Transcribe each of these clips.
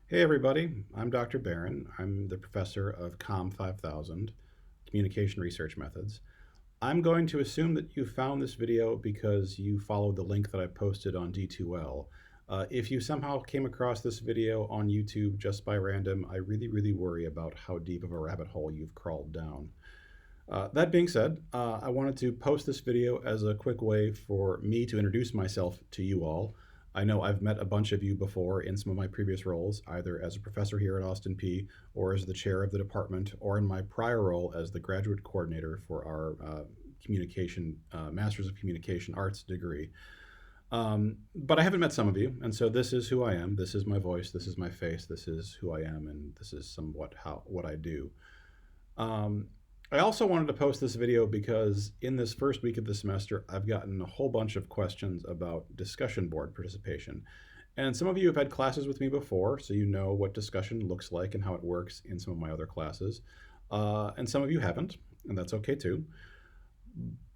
Hey everybody, I'm Dr. Barron. I'm the professor of COMM 5000, Communication Research Methods. I'm going to assume that you found this video because you followed the link that I posted on D2L. If you somehow came across this video on YouTube just by random, I really worry about how deep of a rabbit hole you've crawled down. That being said, I wanted to post this video as a quick way for me to introduce myself to you all. I know I've met a bunch of you before in some of my previous roles, either as a professor here at Austin P, or as the chair of the department, or in my prior role as the graduate coordinator for our Master's of Communication Arts degree. But I haven't met some of you, and so this is who I am. This is my voice. This is my face. This is who I am, and this is somewhat what I do. I also wanted to post this video because in this first week of the semester, I've gotten a whole bunch of questions about discussion board participation. And some of you have had classes with me before, so you know what discussion looks like and how it works in some of my other classes. And some of you haven't, and that's okay too.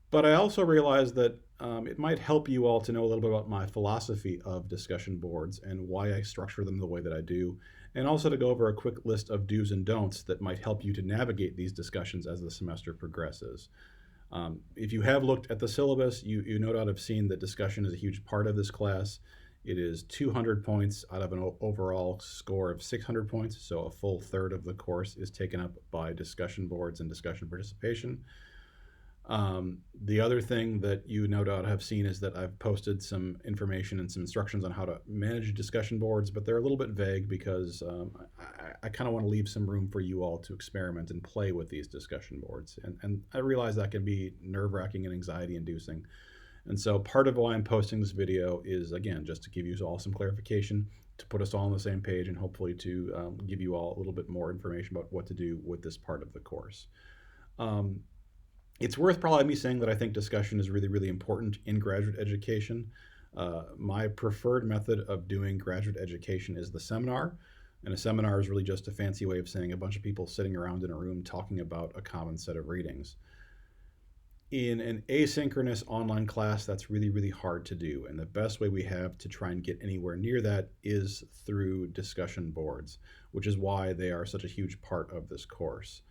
But I also realized that it might help you all to know a little bit about my philosophy of discussion boards and why I structure them the way that I do, and also to go over a quick list of do's and don'ts that might help you to navigate these discussions as the semester progresses. If you have looked at the syllabus, you no doubt have seen that discussion is a huge part of this class. It is 200 points out of an overall score of 600 points, so a full third of the course is taken up by discussion boards and discussion participation. The other thing that you no doubt have seen is that I've posted some information and some instructions on how to manage discussion boards, but they're a little bit vague because I kind of want to leave some room for you all to experiment and play with these discussion boards. And I realize that can be nerve-wracking and anxiety-inducing. And so part of why I'm posting this video is, again, just to give you all some clarification, to put us all on the same page, and hopefully to give you all a little bit more information about what to do with this part of the course. It's worth probably me saying that I think discussion is really important in graduate education. My preferred method of doing graduate education is the seminar. And a seminar is really just a fancy way of saying a bunch of people sitting around in a room talking about a common set of readings. In an asynchronous online class, that's really hard to do. And the best way we have to try and get anywhere near that is through discussion boards, which is why they are such a huge part of this course.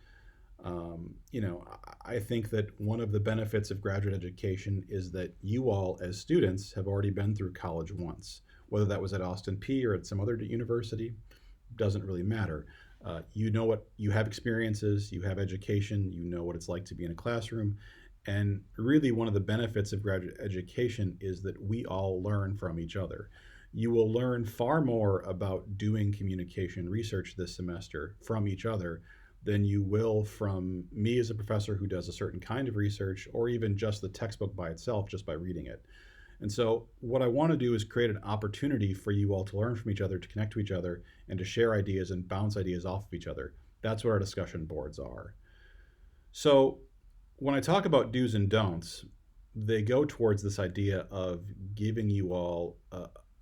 I think that one of the benefits of graduate education is that you all as students have already been through college once, whether that was at Austin P or at some other university, doesn't really matter. You know what, you have experiences, you have education, you know what it's like to be in a classroom. And really one of the benefits of graduate education is that we all learn from each other. You will learn far more about doing communication research this semester from each other than you will from me as a professor who does a certain kind of research, or even just the textbook by itself, just by reading it. And so what I want to do is create an opportunity for you all to learn from each other, to connect to each other, and to share ideas and bounce ideas off of each other. That's what our discussion boards are. So when I talk about do's and don'ts, they go towards this idea of giving you all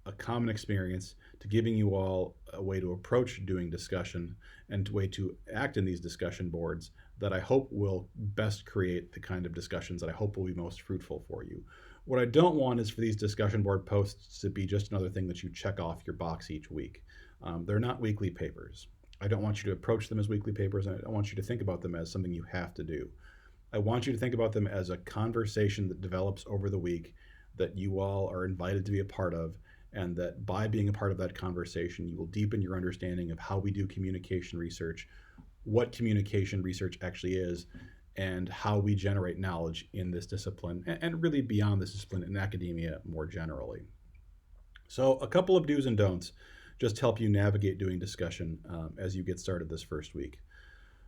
a common experience, to giving you all a way to approach doing discussion and a way to act in these discussion boards that I hope will best create the kind of discussions that I hope will be most fruitful for you. What I don't want is for these discussion board posts to be just another thing that you check off your box each week. They're not weekly papers. I don't want you to approach them as weekly papers, and I don't want you to think about them as something you have to do. I want you to think about them as a conversation that develops over the week that you all are invited to be a part of, and that by being a part of that conversation, you will deepen your understanding of how we do communication research, what communication research actually is, and how we generate knowledge in this discipline, and really beyond this discipline in academia more generally. So a couple of do's and don'ts just to help you navigate doing discussion as you get started this first week.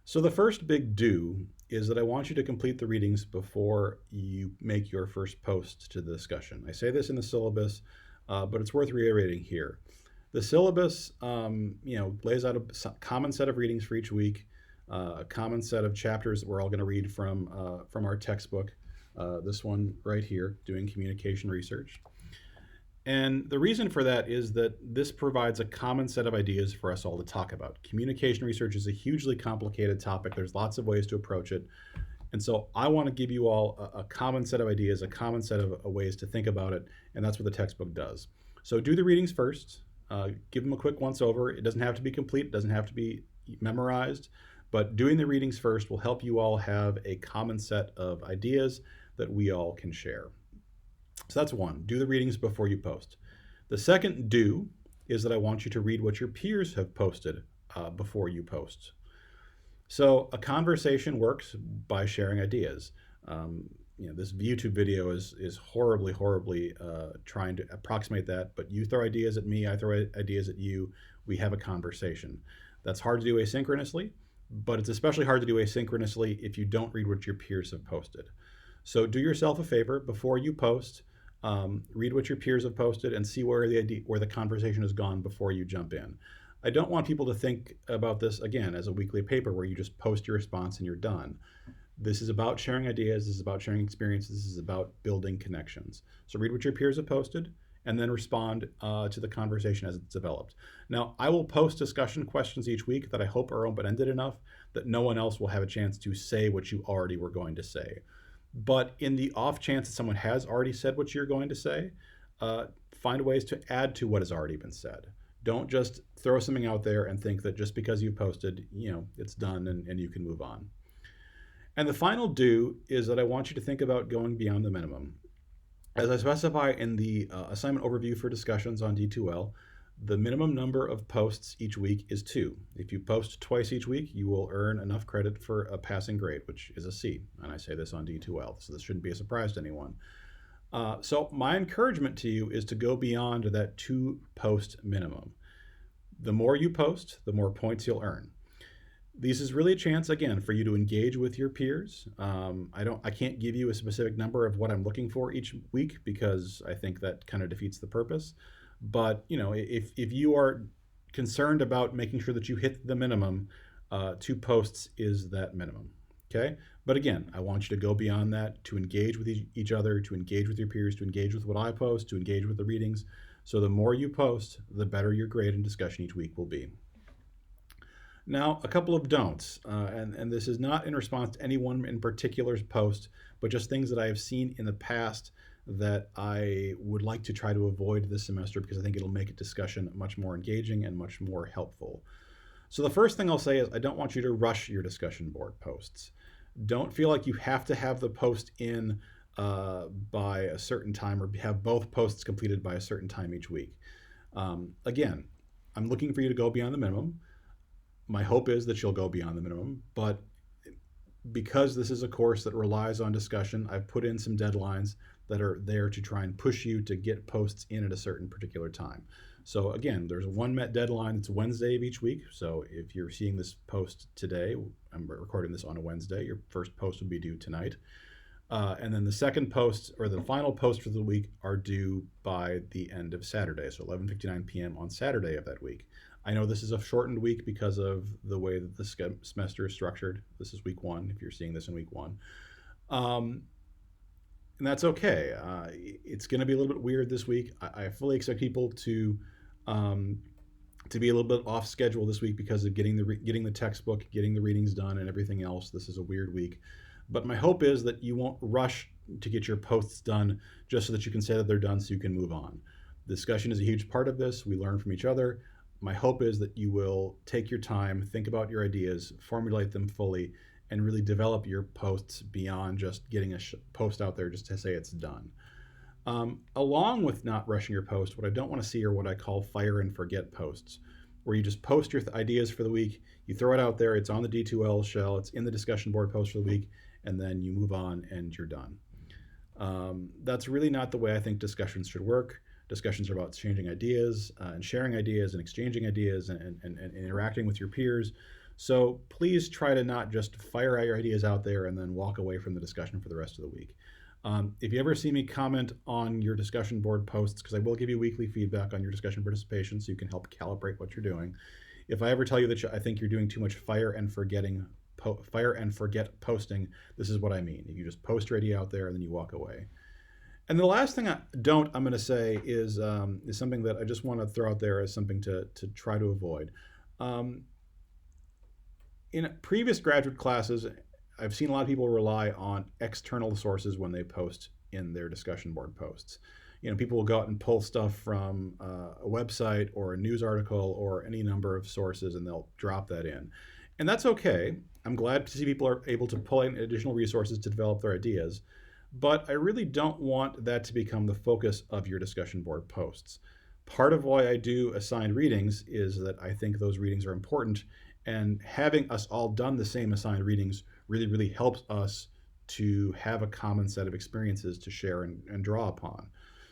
So the first big do is that I want you to complete the readings before you make your first post to the discussion. I say this in the syllabus, but it's worth reiterating here. The syllabus, lays out a common set of readings for each week, a common set of chapters that we're all going to read from our textbook. This one right here, Doing Communication Research. And the reason for that is that this provides a common set of ideas for us all to talk about. Communication research is a hugely complicated topic. There's lots of ways to approach it. And so I want to give you all a common set of ideas, a common set of ways to think about it, and that's what the textbook does. So do the readings first. Give them a quick once over. It doesn't have to be complete, it doesn't have to be memorized, but doing the readings first will help you all have a common set of ideas that we all can share. So that's one, do the readings before you post. The second do is that I want you to read what your peers have posted before you post. So a conversation works by sharing ideas. This YouTube video is horribly trying to approximate that, but you throw ideas at me, I throw ideas at you, we have a conversation. That's hard to do asynchronously, but it's especially hard to do asynchronously if you don't read what your peers have posted. So do yourself a favor before you post, read what your peers have posted and see where the conversation has gone before you jump in. I don't want people to think about this, again, as a weekly paper where you just post your response and you're done. This is about sharing ideas, this is about sharing experiences, this is about building connections. So read what your peers have posted and then respond to the conversation as it's developed. Now, I will post discussion questions each week that I hope are open-ended enough that no one else will have a chance to say what you already were going to say. But in the off chance that someone has already said what you're going to say, find ways to add to what has already been said. Don't just throw something out there and think that just because you posted, it's done and you can move on. And the final do is that I want you to think about going beyond the minimum. As I specify in the assignment overview for discussions on D2L, the minimum number of posts each week is 2. If you post twice each week, you will earn enough credit for a passing grade, which is a C. And I say this on D2L, so this shouldn't be a surprise to anyone. So my encouragement to you is to go beyond that 2-post minimum. The more you post, the more points you'll earn. This is really a chance, again, for you to engage with your peers. I can't give you a specific number of what I'm looking for each week because I think that kind of defeats the purpose. But if you are concerned about making sure that you hit the minimum, 2 posts is that minimum. Okay. But again, I want you to go beyond that, to engage with each other, to engage with your peers, to engage with what I post, to engage with the readings. So the more you post, the better your grade and discussion each week will be. Now, a couple of don'ts, and this is not in response to anyone in particular's post, but just things that I have seen in the past that I would like to try to avoid this semester because I think it'll make a discussion much more engaging and much more helpful. So the first thing I'll say is I don't want you to rush your discussion board posts. Don't feel like you have to have the post in by a certain time or have both posts completed by a certain time each week. Again, I'm looking for you to go beyond the minimum. My hope is that you'll go beyond the minimum, but because this is a course that relies on discussion, I've put in some deadlines that are there to try and push you to get posts in at a certain particular time. So again, there's one met deadline. It's Wednesday of each week. So if you're seeing this post today, I'm recording this on a Wednesday, your first post would be due tonight. And then the second post or the final post for the week are due by the end of Saturday. So 11:59 p.m. on Saturday of that week. I know this is a shortened week because of the way that the semester is structured. This is week 1, if you're seeing this in week 1. And that's okay. It's going to be a little bit weird this week. I fully expect people to be a little bit off schedule this week because of getting the textbook, getting the readings done, and everything else. This is a weird week. But my hope is that you won't rush to get your posts done just so that you can say that they're done so you can move on. Discussion is a huge part of this. We learn from each other. My hope is that you will take your time, think about your ideas, formulate them fully, and really develop your posts beyond just getting a post out there just to say it's done. Along with not rushing your post, what I don't want to see are what I call fire and forget posts, where you just post your ideas for the week, you throw it out there, it's on the D2L shell, it's in the discussion board post for the week, and then you move on and you're done. That's really not the way I think discussions should work. Discussions are about changing ideas and sharing ideas and exchanging ideas and interacting with your peers. So please try to not just fire your ideas out there and then walk away from the discussion for the rest of the week. If you ever see me comment on your discussion board posts, because I will give you weekly feedback on your discussion participation so you can help calibrate what you're doing. If I ever tell you that I think you're doing too much fire and forget posting, this is what I mean. You just post your idea out there and then you walk away. And the last thing I'm going to say is something that I just want to throw out there as something to try to avoid. In previous graduate classes, I've seen a lot of people rely on external sources when they post in their discussion board posts. People will go out and pull stuff from a website or a news article or any number of sources, and they'll drop that in. And that's okay. I'm glad to see people are able to pull in additional resources to develop their ideas. But I really don't want that to become the focus of your discussion board posts. Part of why I do assigned readings is that I think those readings are important, and having us all done the same assigned readings really, really helps us to have a common set of experiences to share and draw upon.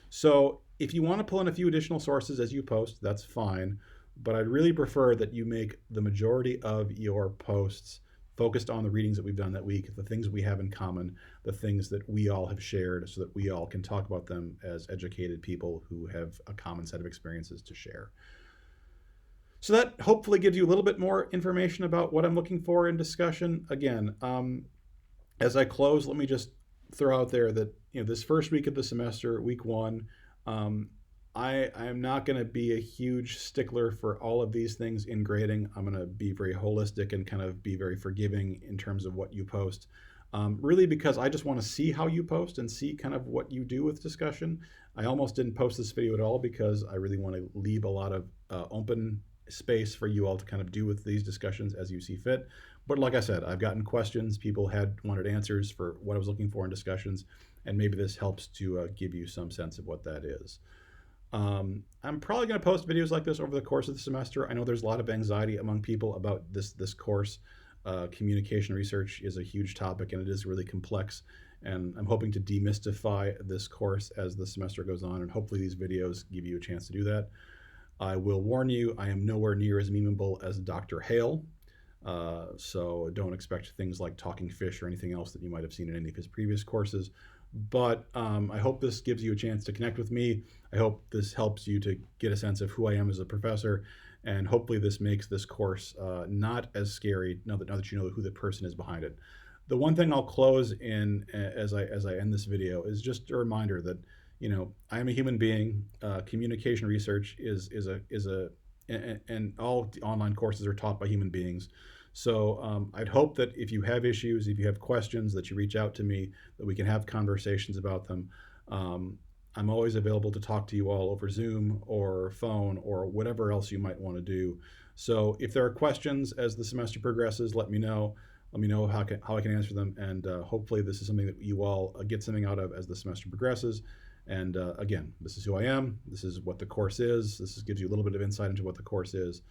So if you want to pull in a few additional sources as you post, that's fine. But I'd really prefer that you make the majority of your posts focused on the readings that we've done that week, the things we have in common, the things that we all have shared, so that we all can talk about them as educated people who have a common set of experiences to share. So that hopefully gives you a little bit more information about what I'm looking for in discussion. Again, as I close, let me just throw out there that this first week of the semester, week one, I am not going to be a huge stickler for all of these things in grading. I'm going to be very holistic and kind of be very forgiving in terms of what you post. Really because I just want to see how you post and see kind of what you do with discussion. I almost didn't post this video at all because I really want to leave a lot of open space for you all to kind of do with these discussions as you see fit. But like I said, I've gotten questions. People had wanted answers for what I was looking for in discussions, and maybe this helps to give you some sense of what that is. I'm probably going to post videos like this over the course of the semester. I know there's a lot of anxiety among people about this course. Communication research is a huge topic, and it is really complex. And I'm hoping to demystify this course as the semester goes on, and hopefully these videos give you a chance to do that. I will warn you, I am nowhere near as memeable as Dr. Hale, so don't expect things like talking fish or anything else that you might have seen in any of his previous courses. But I hope this gives you a chance to connect with me. I hope this helps you to get a sense of who I am as a professor, and hopefully this makes this course not as scary now that you know who the person is behind it. The one thing I'll close in as I end this video is just a reminder that I am a human being. Communication research is and all online courses are taught by human beings. So I'd hope that if you have issues, if you have questions, that you reach out to me, that we can have conversations about them. I'm always available to talk to you all over Zoom or phone or whatever else you might want to do. So if there are questions as the semester progresses, let me know. Let me know how I can answer them. And hopefully this is something that you all get something out of as the semester progresses. And again, this is who I am. This is what the course is. This gives you a little bit of insight into what the course is.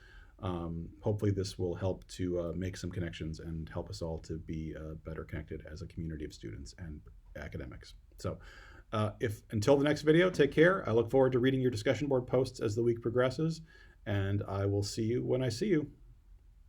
Hopefully this will help to make some connections and help us all to be better connected as a community of students and academics. So until the next video, take care. I look forward to reading your discussion board posts as the week progresses, and I will see you when I see you.